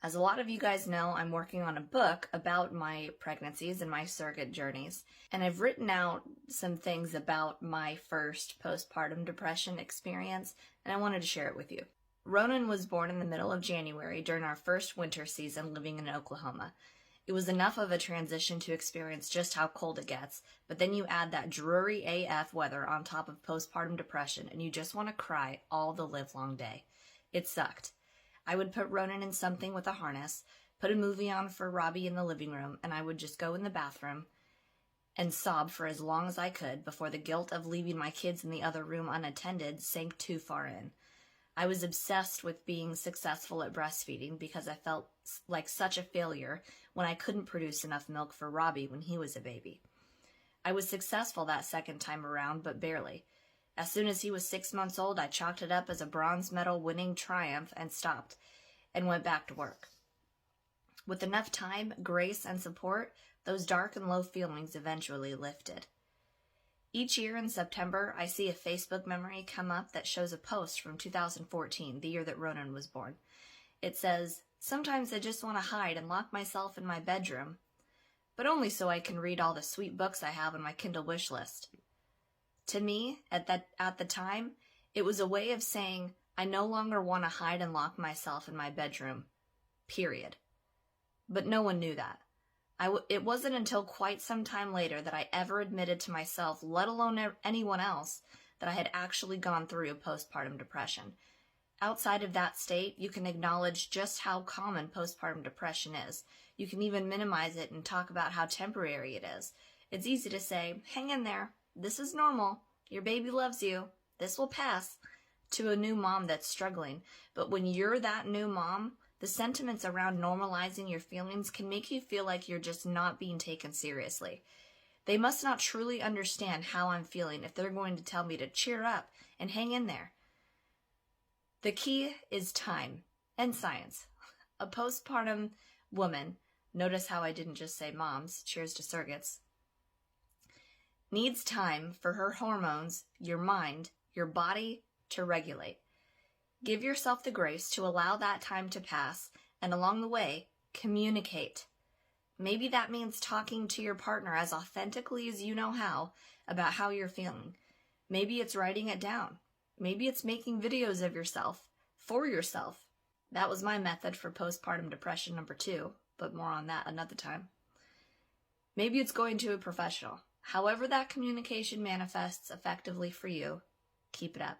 As a lot of you guys know, I'm working on a book about my pregnancies and my surrogate journeys, and I've written out some things about my first postpartum depression experience, and I wanted to share it with you. Ronan was born in the middle of January during our first winter season living in Oklahoma. It was enough of a transition to experience just how cold it gets, but then you add that dreary AF weather on top of postpartum depression, and you just want to cry all the livelong day. It sucked. I would put Ronan in something with a harness, put a movie on for Robbie in the living room, and I would just go in the bathroom and sob for as long as I could before the guilt of leaving my kids in the other room unattended sank too far in. I was obsessed with being successful at breastfeeding because I felt like such a failure when I couldn't produce enough milk for Robbie when he was a baby. I was successful that second time around, but barely. As soon as he was 6 months old, I chalked it up as a bronze medal winning triumph and stopped and went back to work. With enough time, grace, and support, those dark and low feelings eventually lifted. Each year in September, I see a Facebook memory come up that shows a post from 2014, the year that Ronan was born. It says, "Sometimes I just want to hide and lock myself in my bedroom, but only so I can read all the sweet books I have on my Kindle wish list." To me, at the time, it was a way of saying, I no longer want to hide and lock myself in my bedroom, period. But no one knew that. It wasn't until quite some time later that I ever admitted to myself, let alone anyone else, that I had actually gone through a postpartum depression. Outside of that state, you can acknowledge just how common postpartum depression is. You can even minimize it and talk about how temporary it is. It's easy to say, hang in there. This is normal. Your baby loves you. This will pass, to a new mom that's struggling. But when you're that new mom, the sentiments around normalizing your feelings can make you feel like you're just not being taken seriously. They must not truly understand how I'm feeling if they're going to tell me to cheer up and hang in there. The key is time and science. A postpartum woman, notice how I didn't just say moms, cheers to surrogates, needs time for her hormones, your mind, your body to regulate. Give yourself the grace to allow that time to pass, and along the way, communicate. Maybe that means talking to your partner as authentically as you know how about how you're feeling. Maybe it's writing it down. Maybe it's making videos of yourself, for yourself. That was my method for postpartum depression number 2, but more on that another time. Maybe it's going to a professional. However that communication manifests effectively for you, keep it up.